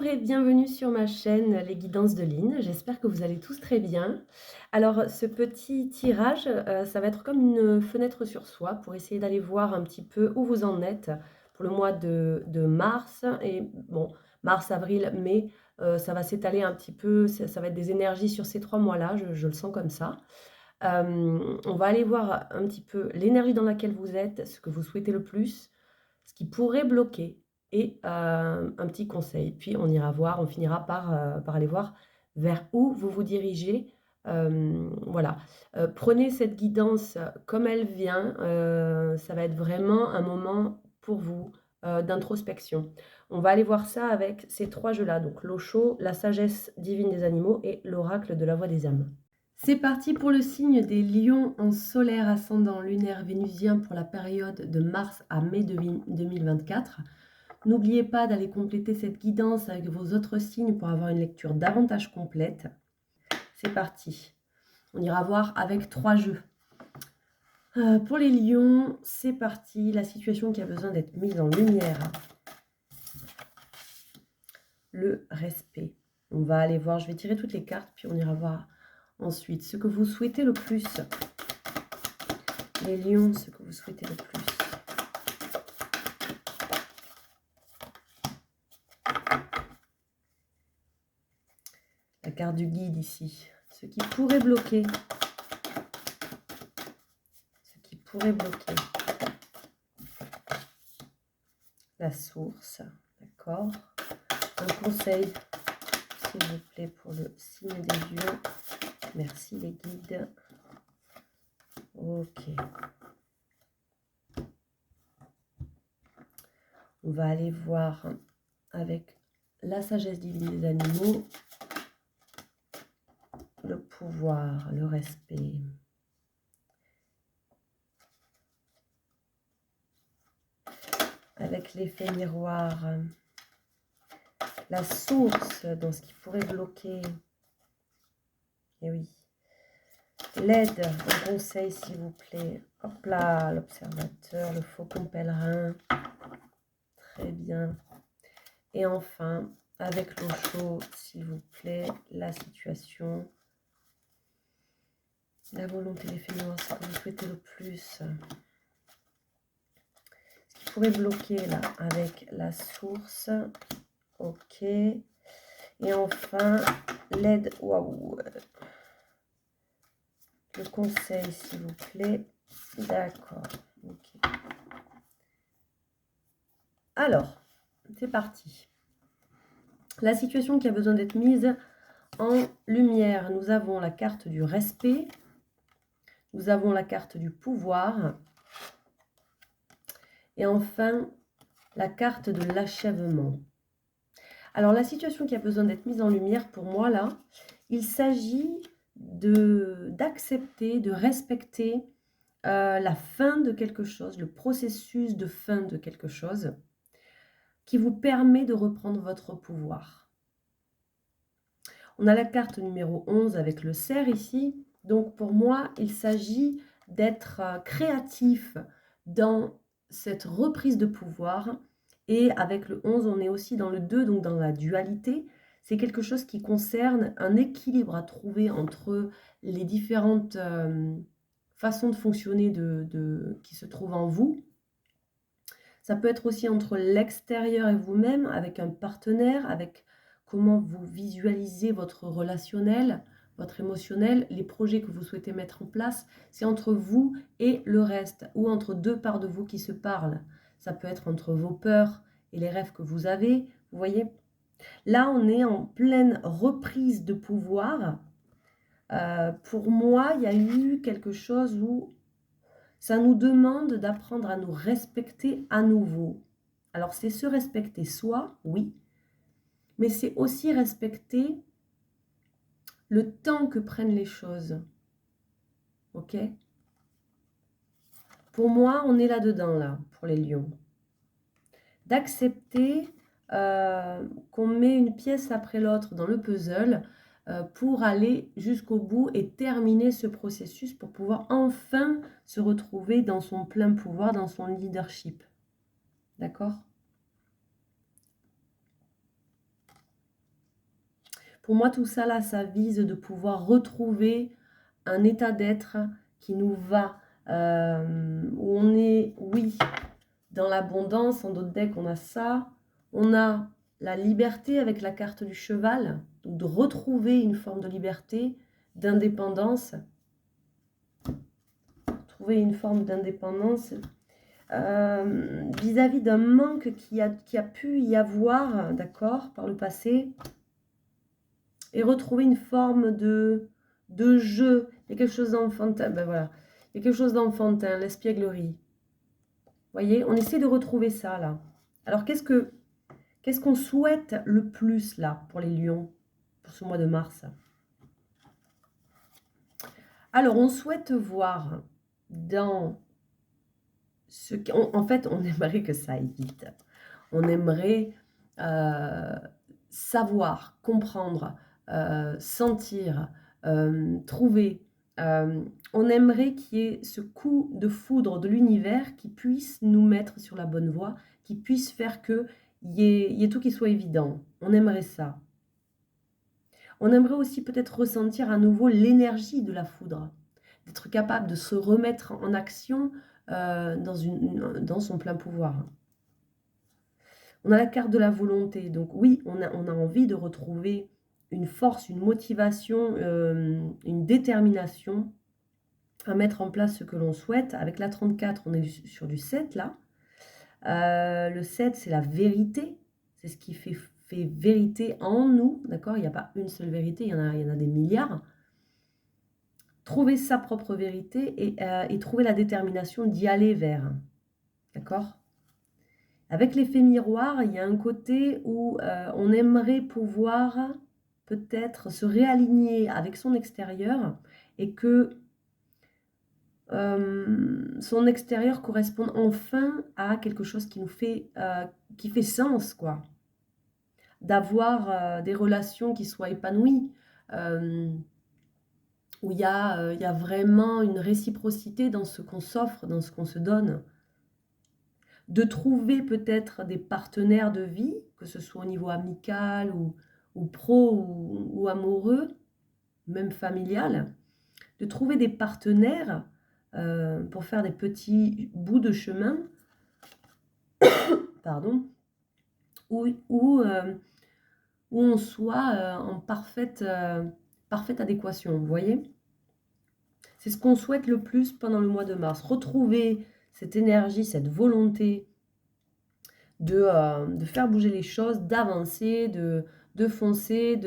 et bienvenue sur ma chaîne Les Guidances de Lynn. J'espère que vous allez tous très bien. Alors, ce petit tirage, ça va être comme une fenêtre sur soi pour essayer d'aller voir un petit peu où vous en êtes pour le mois de mars et bon, mars, avril, mai, ça va s'étaler un petit peu, ça va être des énergies sur ces 3 mois-là, je le sens comme ça. On va aller voir un petit peu l'énergie dans laquelle vous êtes, ce que vous souhaitez le plus, ce qui pourrait bloquer et un petit conseil. Puis on finira par aller voir vers où vous vous dirigez. Voilà. Prenez cette guidance comme elle vient. Ça va être vraiment un moment pour vous d'introspection. On va aller voir ça avec ces 3 jeux-là, donc l'Osho, la sagesse divine des animaux et l'oracle de la voix des âmes. C'est parti pour le signe des lions en solaire ascendant lunaire vénusien pour la période de mars à mai 2024. N'oubliez pas d'aller compléter cette guidance avec vos autres signes pour avoir une lecture davantage complète. C'est parti. On ira voir avec 3 jeux. Pour les lions, c'est parti. La situation qui a besoin d'être mise en lumière. Le respect. On va aller voir, je vais tirer toutes les cartes, puis on ira voir ensuite ce que vous souhaitez le plus. Les lions, ce que vous souhaitez le plus. La carte du guide ici. Ce qui pourrait bloquer. Ce qui pourrait bloquer. La source. D'accord. Un conseil, s'il vous plaît, pour le signe des lions. Merci les guides. Ok. On va aller voir avec la sagesse divine des animaux, le pouvoir, le respect. Avec l'effet miroir, la source dans ce qui pourrait bloquer. Et oui. L'aide, un conseil s'il vous plaît. Hop là, l'observateur, le faucon pèlerin. Très bien. Et enfin, avec l'eau chaude, s'il vous plaît, la situation, la volonté, l'effet miroir, ce que vous souhaitez le plus. Ce qui pourrait bloquer là, avec la source. Ok. Et enfin, l'aide, waouh. Le conseil, s'il vous plaît. D'accord. Ok. Alors, c'est parti. La situation qui a besoin d'être mise en lumière. Nous avons la carte du respect. Nous avons la carte du pouvoir. Et enfin, la carte de l'achèvement. Alors, la situation qui a besoin d'être mise en lumière, pour moi, là, il s'agit d'accepter, de respecter la fin de quelque chose, le processus de fin de quelque chose qui vous permet de reprendre votre pouvoir. On a la carte numéro 11 avec le cerf ici. Donc, pour moi, il s'agit d'être créatif dans cette reprise de pouvoir. Et avec le 11, on est aussi dans le 2, donc dans la dualité. C'est quelque chose qui concerne un équilibre à trouver entre les différentes façons de fonctionner qui se trouvent en vous. Ça peut être aussi entre l'extérieur et vous-même, avec un partenaire, avec comment vous visualisez votre relationnel, votre émotionnel, les projets que vous souhaitez mettre en place. C'est entre vous et le reste, ou entre 2 parts de vous qui se parlent. Ça peut être entre vos peurs et les rêves que vous avez, vous voyez. Là, on est en pleine reprise de pouvoir. Pour moi, il y a eu quelque chose où ça nous demande d'apprendre à nous respecter à nouveau. Alors, c'est se respecter soi, oui, mais c'est aussi respecter le temps que prennent les choses. Ok? Pour moi, on est là-dedans, là, pour les lions. D'accepter qu'on met une pièce après l'autre dans le puzzle pour aller jusqu'au bout et terminer ce processus pour pouvoir enfin se retrouver dans son plein pouvoir, dans son leadership. D'accord? Pour moi, tout ça là, ça vise de pouvoir retrouver un état d'être qui nous va, où on est, oui, dans l'abondance. En d'autres decks, on a ça. On a la liberté avec la carte du cheval, donc de retrouver une forme de liberté, d'indépendance. Trouver une forme d'indépendance vis-à-vis d'un manque qui a pu y avoir, d'accord, par le passé. Et retrouver une forme de jeu. Il y a quelque chose d'enfantin, ben voilà. Il y a quelque chose d'enfantin, l'espièglerie. Vous voyez, on essaie de retrouver ça là. Alors qu'est-ce qu'on souhaite le plus là pour les lions, pour ce mois de mars? Alors on souhaite voir dans ce en fait on aimerait que ça aille vite. On aimerait savoir, comprendre, sentir, trouver. On aimerait qu'il y ait ce coup de foudre de l'univers qui puisse nous mettre sur la bonne voie, qui puisse faire qu'il y ait tout qui soit évident. On aimerait ça. On aimerait aussi peut-être ressentir à nouveau l'énergie de la foudre, d'être capable de se remettre en action dans son plein pouvoir. On a la carte de la volonté, donc oui, on a envie de retrouver une force, une motivation, une détermination à mettre en place ce que l'on souhaite. Avec la 34, on est sur du 7 là. Le 7, c'est la vérité, c'est ce qui fait vérité en nous, d'accord? Il n'y a pas une seule vérité, il y en a des milliards. Trouver sa propre vérité et trouver la détermination d'y aller vers, d'accord? Avec l'effet miroir, il y a un côté où on aimerait pouvoir peut-être se réaligner avec son extérieur et que son extérieur corresponde enfin à quelque chose qui nous fait, qui fait sens, quoi. D'avoir des relations qui soient épanouies, où il y a vraiment une réciprocité dans ce qu'on s'offre, dans ce qu'on se donne. De trouver peut-être des partenaires de vie, que ce soit au niveau amical ou pro ou amoureux, même familial, de trouver des partenaires pour faire des petits bouts de chemin, pardon, où on soit en parfaite adéquation, vous voyez? C'est ce qu'on souhaite le plus pendant le mois de mars, retrouver cette énergie, cette volonté de faire bouger les choses, d'avancer, de foncer,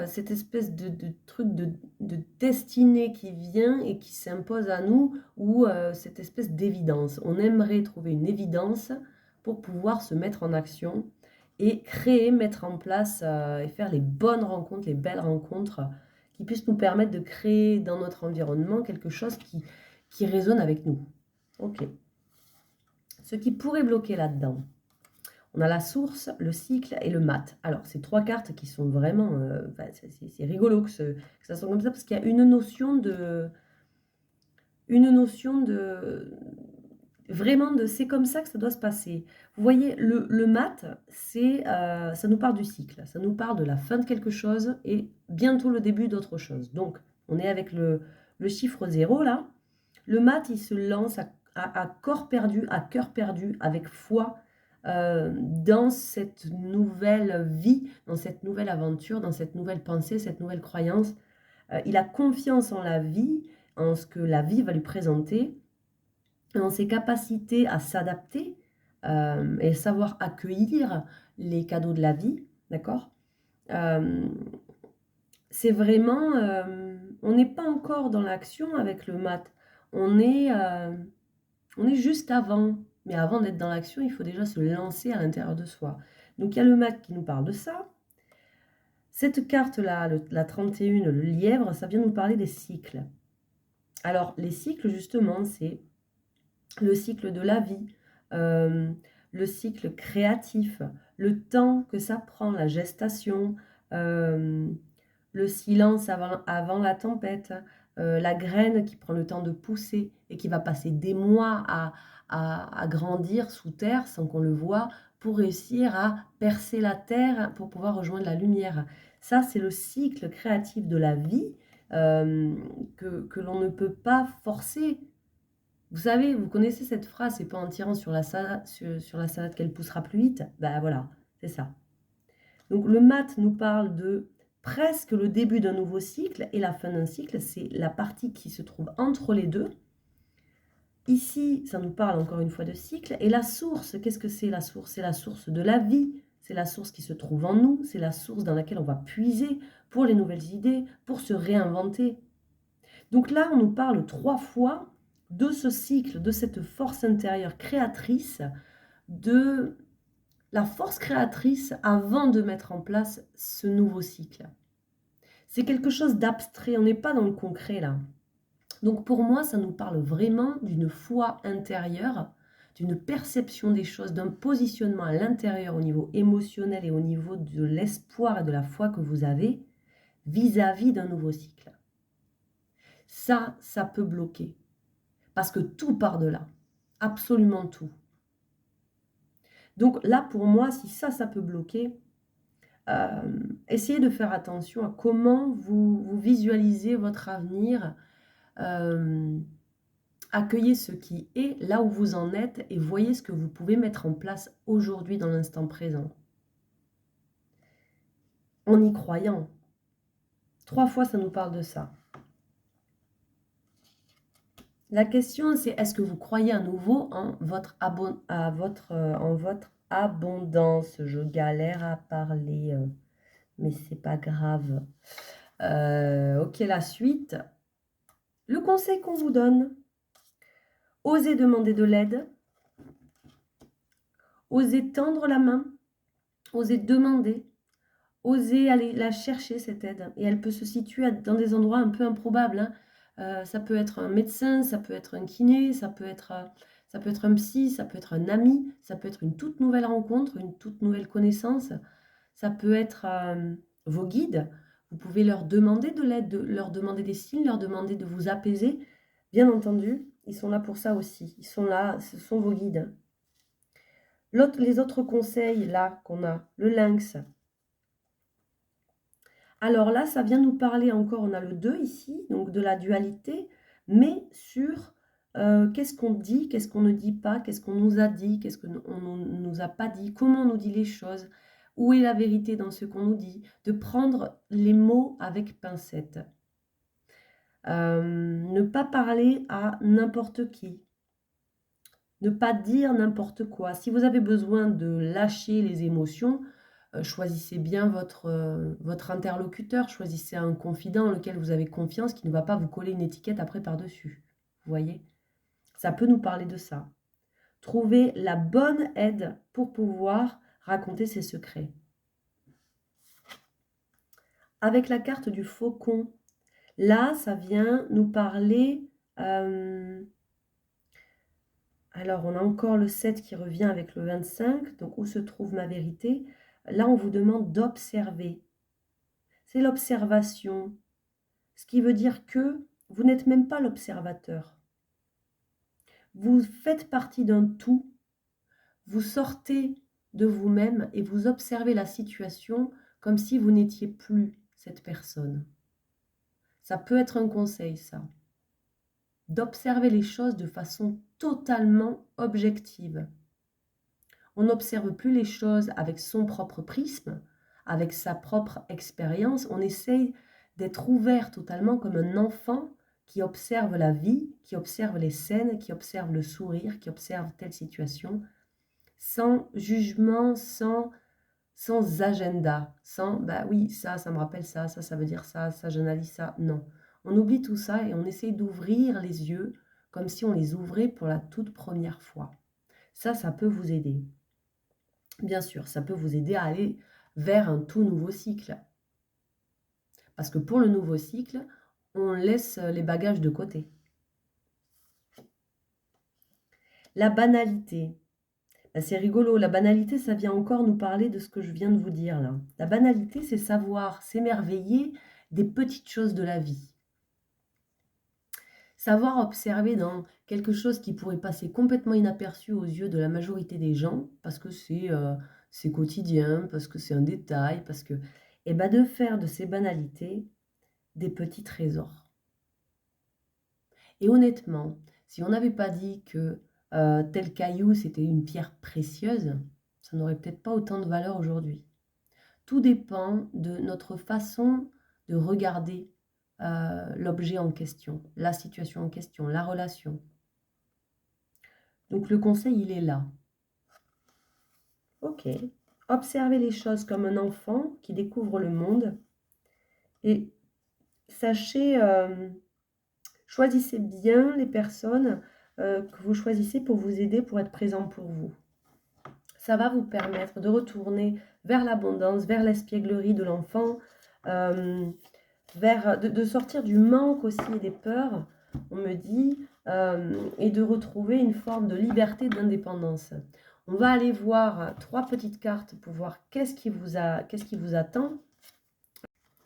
cette espèce de truc de destinée qui vient et qui s'impose à nous, ou cette espèce d'évidence. On aimerait trouver une évidence pour pouvoir se mettre en action et créer, mettre en place et faire les bonnes rencontres, les belles rencontres qui puissent nous permettre de créer dans notre environnement quelque chose qui résonne avec nous. Ok. Ce qui pourrait bloquer là-dedans, on a la source, le cycle et le mat. Alors, ces trois cartes qui sont vraiment... c'est rigolo que ça soit comme ça, parce qu'il y a une notion de... Vraiment de... C'est comme ça que ça doit se passer. Vous voyez, le mat, ça nous parle du cycle. Ça nous parle de la fin de quelque chose et bientôt le début d'autre chose. Donc, on est avec le chiffre 0, là. Le mat, il se lance à corps perdu, à cœur perdu, avec foi, dans cette nouvelle vie, dans cette nouvelle aventure, dans cette nouvelle pensée, cette nouvelle croyance. Il a confiance en la vie, en ce que la vie va lui présenter, en ses capacités à s'adapter et savoir accueillir les cadeaux de la vie, d'accord? C'est vraiment... on n'est pas encore dans l'action avec le mat. On est juste avant. Mais avant d'être dans l'action, il faut déjà se lancer à l'intérieur de soi. Donc il y a le mat qui nous parle de ça. Cette carte-là, la 31, le lièvre, ça vient nous parler des cycles. Alors les cycles, justement, c'est le cycle de la vie, le cycle créatif, le temps que ça prend, la gestation, le silence avant la tempête, la graine qui prend le temps de pousser et qui va passer des mois à grandir sous terre sans qu'on le voie pour réussir à percer la terre pour pouvoir rejoindre la lumière. Ça, c'est le cycle créatif de la vie que l'on ne peut pas forcer. Vous savez, vous connaissez cette phrase, c'est pas en tirant sur la salade, sur la salade qu'elle poussera plus vite. Ben voilà, c'est ça. Donc le mat nous parle de presque le début d'un nouveau cycle et la fin d'un cycle, c'est la partie qui se trouve entre les deux. Ici, ça nous parle encore une fois de cycle. Et la source, qu'est-ce que c'est la source? C'est la source de la vie, c'est la source qui se trouve en nous, c'est la source dans laquelle on va puiser pour les nouvelles idées, pour se réinventer. Donc là, on nous parle 3 fois de ce cycle, de cette force intérieure créatrice, de la force créatrice avant de mettre en place ce nouveau cycle. C'est quelque chose d'abstrait, on n'est pas dans le concret là. Donc pour moi, ça nous parle vraiment d'une foi intérieure, d'une perception des choses, d'un positionnement à l'intérieur au niveau émotionnel et au niveau de l'espoir et de la foi que vous avez vis-à-vis d'un nouveau cycle. Ça peut bloquer. Parce que tout part de là. Absolument tout. Donc là, pour moi, si ça peut bloquer, essayez de faire attention à comment vous visualisez votre avenir. Accueillez ce qui est là où vous en êtes et voyez ce que vous pouvez mettre en place aujourd'hui dans l'instant présent. En y croyant. 3 fois, ça nous parle de ça. La question, c'est est-ce que vous croyez à nouveau en votre abondance? Je galère à parler, mais c'est pas grave. Ok, la suite. Le conseil qu'on vous donne. Osez demander de l'aide. Osez tendre la main. Osez demander. Osez aller la chercher, cette aide. Et elle peut se situer dans des endroits un peu improbables, hein. Ça peut être un médecin, ça peut être un kiné, ça peut être un psy, ça peut être un ami, ça peut être une toute nouvelle rencontre, une toute nouvelle connaissance. Ça peut être vos guides. Vous pouvez leur demander de l'aide, leur demander des signes, leur demander de vous apaiser. Bien entendu, ils sont là pour ça aussi. Ils sont là, ce sont vos guides. Les autres conseils, là, qu'on a, le lynx. Alors là, ça vient nous parler encore, on a le 2 ici, donc de la dualité, mais sur qu'est-ce qu'on dit, qu'est-ce qu'on ne dit pas, qu'est-ce qu'on nous a dit, qu'est-ce qu'on ne nous a pas dit, comment on nous dit les choses, où est la vérité dans ce qu'on nous dit, de prendre les mots avec pincette. Ne pas parler à n'importe qui, ne pas dire n'importe quoi. Si vous avez besoin de lâcher les émotions, choisissez bien votre interlocuteur, choisissez un confident en lequel vous avez confiance, qui ne va pas vous coller une étiquette après par-dessus. Vous voyez? Ça peut nous parler de ça. Trouver la bonne aide pour pouvoir raconter ses secrets. Avec la carte du faucon, là, ça vient nous parler... alors, on a encore le 7 qui revient avec le 25, donc où se trouve ma vérité? Là, on vous demande d'observer. C'est l'observation. Ce qui veut dire que vous n'êtes même pas l'observateur. Vous faites partie d'un tout. Vous sortez de vous-même et vous observez la situation comme si vous n'étiez plus cette personne. Ça peut être un conseil, ça. D'observer les choses de façon totalement objective. On n'observe plus les choses avec son propre prisme, avec sa propre expérience. On essaye d'être ouvert totalement comme un enfant qui observe la vie, qui observe les scènes, qui observe le sourire, qui observe telle situation, sans jugement, sans agenda, sans « bah oui, ça me rappelle ça, ça veut dire ça j'analyse ça ». Non, on oublie tout ça et on essaye d'ouvrir les yeux comme si on les ouvrait pour la toute première fois. Ça peut vous aider. Bien sûr, ça peut vous aider à aller vers un tout nouveau cycle. Parce que pour le nouveau cycle, on laisse les bagages de côté. La banalité. C'est rigolo, la banalité, ça vient encore nous parler de ce que je viens de vous dire là. La banalité, c'est savoir s'émerveiller des petites choses de la vie. Savoir observer dans quelque chose qui pourrait passer complètement inaperçu aux yeux de la majorité des gens, parce que c'est quotidien, parce que c'est un détail, parce que... et ben de faire de ces banalités des petits trésors. Et honnêtement, si on n'avait pas dit que tel caillou, c'était une pierre précieuse, ça n'aurait peut-être pas autant de valeur aujourd'hui. Tout dépend de notre façon de regarder l'objet en question, la situation en question, la relation. Donc le conseil, il est là. Ok. Observez les choses comme un enfant qui découvre le monde et sachez, choisissez bien les personnes que vous choisissez pour vous aider, pour être présent pour vous. Ça va vous permettre de retourner vers l'abondance, vers l'espièglerie de l'enfant, de sortir du manque aussi et des peurs, on me dit, et de retrouver une forme de liberté, d'indépendance. On va aller voir 3 petites cartes pour voir qu'est-ce qui vous attend.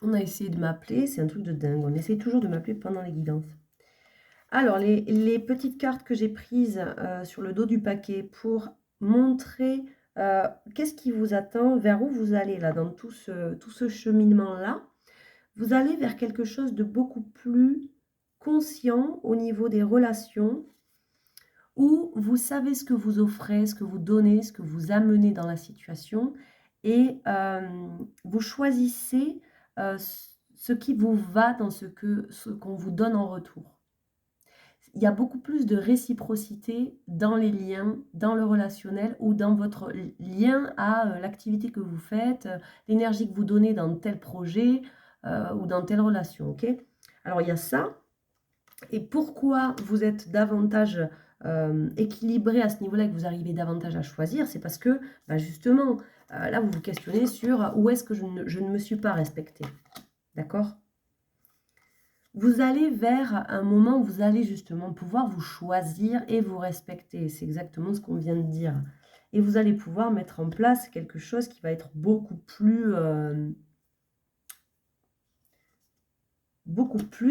On a essayé de m'appeler, c'est un truc de dingue. On essaie toujours de m'appeler pendant les guidances. Alors, les petites cartes que j'ai prises sur le dos du paquet pour montrer qu'est-ce qui vous attend, vers où vous allez là, dans tout ce cheminement-là. Vous allez vers quelque chose de beaucoup plus conscient au niveau des relations, où vous savez ce que vous offrez, ce que vous donnez, ce que vous amenez dans la situation, et vous choisissez ce qui vous va dans ce qu'on vous donne en retour. Il y a beaucoup plus de réciprocité dans les liens, dans le relationnel ou dans votre lien à l'activité que vous faites, l'énergie que vous donnez dans tel projet ou dans telle relation. Ok. Alors il y a ça. Et pourquoi vous êtes davantage équilibré à ce niveau-là et que vous arrivez davantage à choisir, c'est parce que justement, là vous vous questionnez sur où est-ce que je ne me suis pas respectée. D'accord ? Vous allez vers un moment où vous allez justement pouvoir vous choisir et vous respecter. C'est exactement ce qu'on vient de dire. Et vous allez pouvoir mettre en place quelque chose qui va être beaucoup plus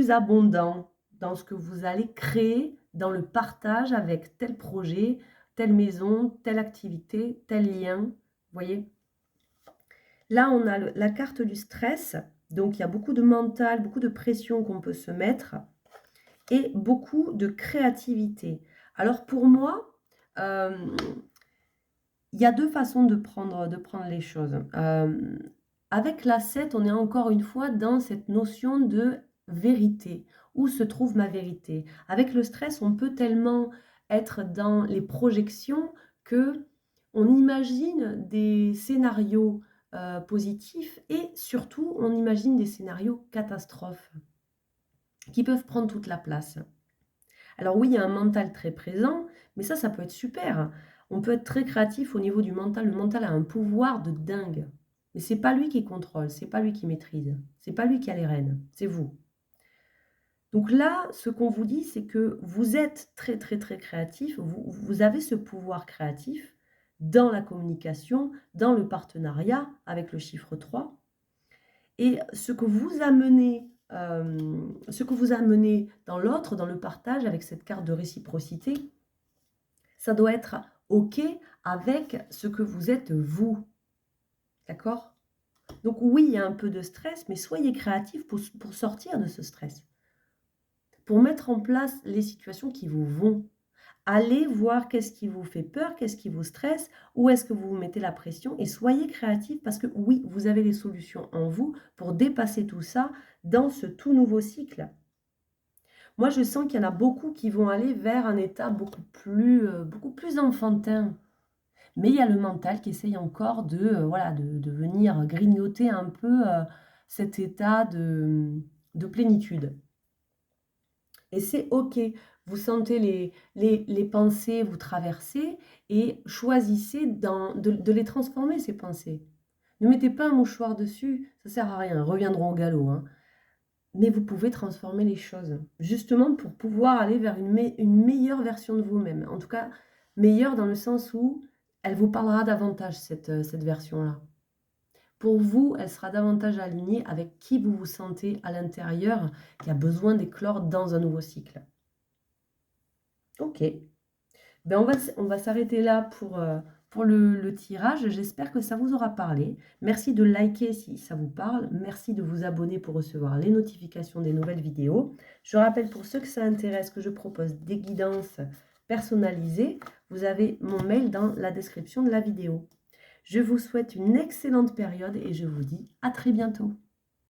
abondant dans ce que vous allez créer dans le partage avec tel projet, telle maison, telle activité, tel lien. Vous voyez ? Là, on a la carte du stress. Donc, il y a beaucoup de mental, beaucoup de pression qu'on peut se mettre et beaucoup de créativité. Alors, pour moi, il y a 2 façons de prendre les choses. Avec la 7, on est encore une fois dans cette notion de vérité. Où se trouve ma vérité? Avec le stress, on peut tellement être dans les projections que on imagine des scénarios positifs et surtout, on imagine des scénarios catastrophes qui peuvent prendre toute la place. Alors oui, il y a un mental très présent, mais ça peut être super. On peut être très créatif au niveau du mental. Le mental a un pouvoir de dingue. Mais c'est pas lui qui contrôle, c'est pas lui qui maîtrise, c'est pas lui qui a les rênes, c'est vous. Donc là, ce qu'on vous dit, c'est que vous êtes très très très créatif, vous avez ce pouvoir créatif dans la communication, dans le partenariat avec le chiffre 3. Et ce que vous amenez dans l'autre, dans le partage avec cette carte de réciprocité, ça doit être OK avec ce que vous êtes vous. D'accord ? Donc oui, il y a un peu de stress, mais soyez créatifs pour sortir de ce stress. Pour mettre en place les situations qui vous vont. Allez voir qu'est-ce qui vous fait peur, qu'est-ce qui vous stresse, où est-ce que vous vous mettez la pression et soyez créatifs parce que oui, vous avez les solutions en vous pour dépasser tout ça dans ce tout nouveau cycle. Moi, je sens qu'il y en a beaucoup qui vont aller vers un état beaucoup plus enfantin. Mais il y a le mental qui essaye encore de venir grignoter un peu cet état de plénitude. Et c'est OK. Vous sentez les pensées vous traverser et choisissez de les transformer, ces pensées. Ne mettez pas un mouchoir dessus, ça ne sert à rien, reviendront au galop. Hein. Mais vous pouvez transformer les choses, justement pour pouvoir aller vers une meilleure version de vous-même. En tout cas, meilleure dans le sens où elle vous parlera davantage, cette version-là. Pour vous, elle sera davantage alignée avec qui vous vous sentez à l'intérieur, qui a besoin d'éclore dans un nouveau cycle. Ok. Ben on va s'arrêter là pour pour le tirage. J'espère que ça vous aura parlé. Merci de liker si ça vous parle. Merci de vous abonner pour recevoir les notifications des nouvelles vidéos. Je rappelle pour ceux que ça intéresse que je propose des guidances personnalisées. Vous avez mon mail dans la description de la vidéo. Je vous souhaite une excellente période et je vous dis à très bientôt.